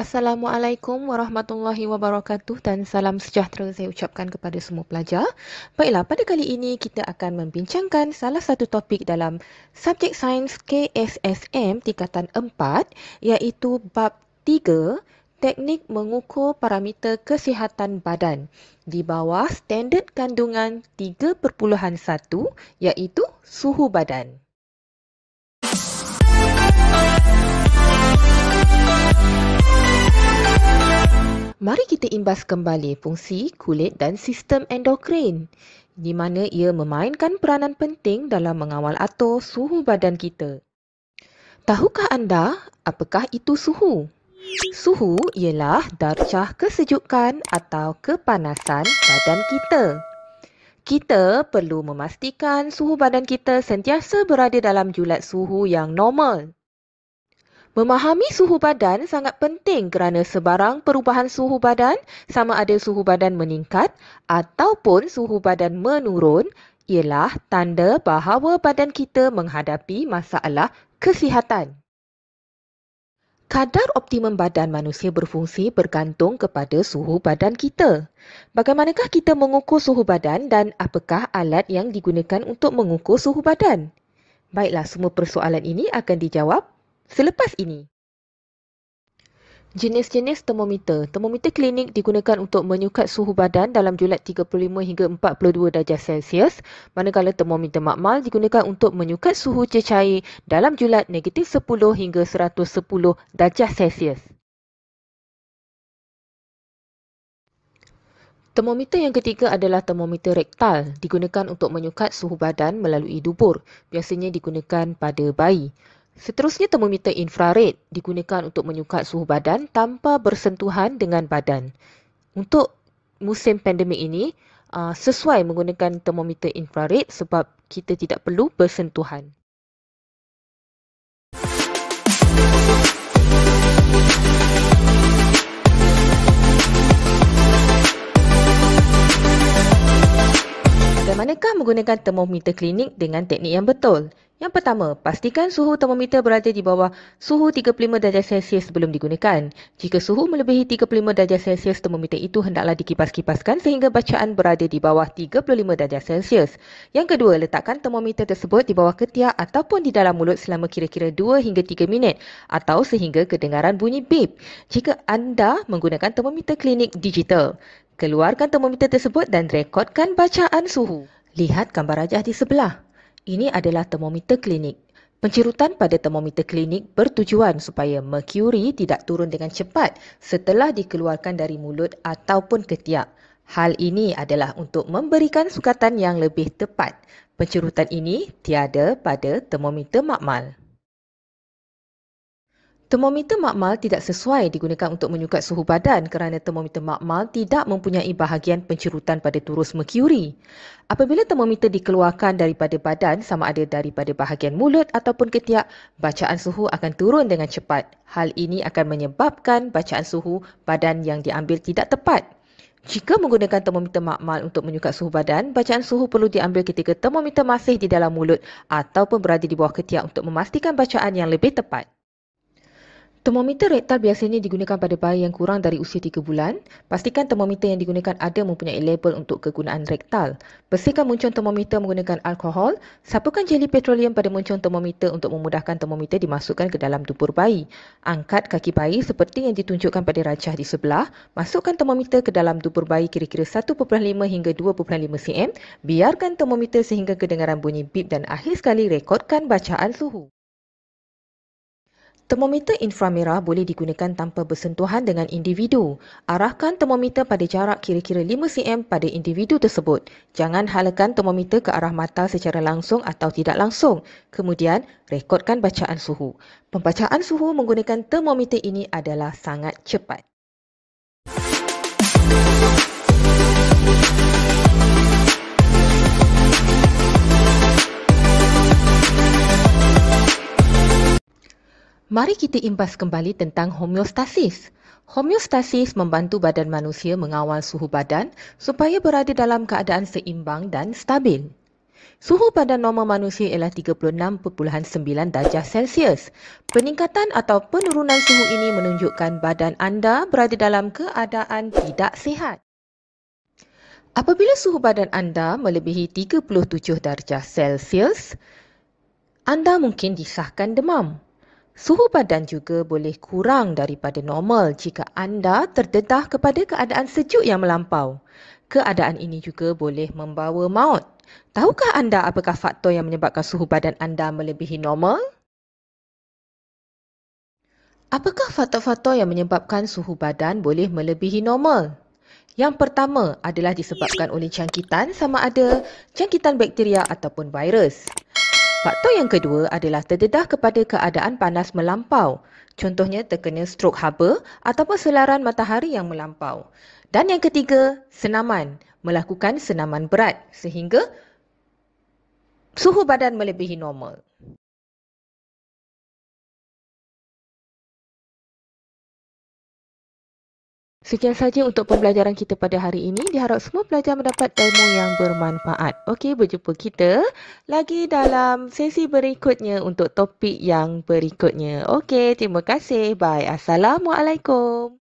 Assalamualaikum warahmatullahi wabarakatuh dan salam sejahtera saya ucapkan kepada semua pelajar. Baiklah, pada kali ini kita akan membincangkan salah satu topik dalam subjek sains KSSM tingkatan 4 iaitu bab 3, teknik mengukur parameter kesihatan badan di bawah standard kandungan 3.1 iaitu suhu badan. Mari kita imbas kembali fungsi kulit dan sistem endokrin, di mana ia memainkan peranan penting dalam mengawal atur suhu badan kita. Tahukah anda apakah itu suhu? Suhu ialah darjah kesejukan atau kepanasan badan kita. Kita perlu memastikan suhu badan kita sentiasa berada dalam julat suhu yang normal. Memahami suhu badan sangat penting kerana sebarang perubahan suhu badan, sama ada suhu badan meningkat ataupun suhu badan menurun, ialah tanda bahawa badan kita menghadapi masalah kesihatan. Kadar optimum badan manusia berfungsi bergantung kepada suhu badan kita. Bagaimanakah kita mengukur suhu badan dan apakah alat yang digunakan untuk mengukur suhu badan? Baiklah, semua persoalan ini akan dijawab selepas ini. Jenis-jenis termometer. Termometer klinik digunakan untuk menyukat suhu badan dalam julat 35 hingga 42 darjah Celsius, manakala termometer makmal digunakan untuk menyukat suhu cecair dalam julat negatif 10 hingga 110 darjah Celsius. Termometer yang ketiga adalah termometer rektal, digunakan untuk menyukat suhu badan melalui dubur, biasanya digunakan pada bayi. Seterusnya termometer infrared digunakan untuk menyukat suhu badan tanpa bersentuhan dengan badan. Untuk musim pandemik ini, sesuai menggunakan termometer infrared sebab kita tidak perlu bersentuhan. Bagaimanakah menggunakan termometer klinik dengan teknik yang betul? Yang pertama, pastikan suhu termometer berada di bawah suhu 35 darjah Celsius sebelum digunakan. Jika suhu melebihi 35 darjah Celsius, termometer itu hendaklah dikipas-kipaskan sehingga bacaan berada di bawah 35 darjah Celsius. Yang kedua, letakkan termometer tersebut di bawah ketiak ataupun di dalam mulut selama kira-kira 2 hingga 3 minit atau sehingga kedengaran bunyi beep. Jika anda menggunakan termometer klinik digital, keluarkan termometer tersebut dan rekodkan bacaan suhu. Lihat gambar rajah di sebelah. Ini adalah termometer klinik. Pencerutan pada termometer klinik bertujuan supaya merkuri tidak turun dengan cepat setelah dikeluarkan dari mulut ataupun ketiak. Hal ini adalah untuk memberikan sukatan yang lebih tepat. Pencerutan ini tiada pada termometer makmal. Termometer makmal tidak sesuai digunakan untuk menyukat suhu badan kerana termometer makmal tidak mempunyai bahagian pencerutan pada turus merkuri. Apabila termometer dikeluarkan daripada badan sama ada daripada bahagian mulut ataupun ketiak, bacaan suhu akan turun dengan cepat. Hal ini akan menyebabkan bacaan suhu badan yang diambil tidak tepat. Jika menggunakan termometer makmal untuk menyukat suhu badan, bacaan suhu perlu diambil ketika termometer masih di dalam mulut ataupun berada di bawah ketiak untuk memastikan bacaan yang lebih tepat. Termometer rektal biasanya digunakan pada bayi yang kurang dari usia 3 bulan. Pastikan termometer yang digunakan ada mempunyai label untuk kegunaan rektal. Bersihkan muncung termometer menggunakan alkohol. Sapukan jeli petroleum pada muncung termometer untuk memudahkan termometer dimasukkan ke dalam dubur bayi. Angkat kaki bayi seperti yang ditunjukkan pada rajah di sebelah. Masukkan termometer ke dalam dubur bayi kira-kira 1.5 hingga 2.5 cm. Biarkan termometer sehingga kedengaran bunyi beep dan akhir sekali rekodkan bacaan suhu. Termometer inframerah boleh digunakan tanpa bersentuhan dengan individu. Arahkan termometer pada jarak kira-kira 5 cm pada individu tersebut. Jangan halakan termometer ke arah mata secara langsung atau tidak langsung. Kemudian, rekodkan bacaan suhu. Pembacaan suhu menggunakan termometer ini adalah sangat cepat. Mari kita imbas kembali tentang homeostasis. Homeostasis membantu badan manusia mengawal suhu badan supaya berada dalam keadaan seimbang dan stabil. Suhu badan normal manusia ialah 36.9 darjah Celsius. Peningkatan atau penurunan suhu ini menunjukkan badan anda berada dalam keadaan tidak sihat. Apabila suhu badan anda melebihi 37 darjah Celsius, anda mungkin disahkan demam. Suhu badan juga boleh kurang daripada normal jika anda terdedah kepada keadaan sejuk yang melampau. Keadaan ini juga boleh membawa maut. Tahukah anda apakah faktor yang menyebabkan suhu badan anda melebihi normal? Apakah faktor-faktor yang menyebabkan suhu badan boleh melebihi normal? Yang pertama adalah disebabkan oleh jangkitan, sama ada jangkitan bakteria ataupun virus. Faktor yang kedua adalah terdedah kepada keadaan panas melampau. Contohnya terkena strok haba ataupun selaran matahari yang melampau. Dan yang ketiga, senaman. Melakukan senaman berat sehingga suhu badan melebihi normal. Sekian saja untuk pembelajaran kita pada hari ini. Diharap semua pelajar mendapat ilmu yang bermanfaat. Okey, berjumpa kita lagi dalam sesi berikutnya untuk topik yang berikutnya. Okey, terima kasih. Bye. Assalamualaikum.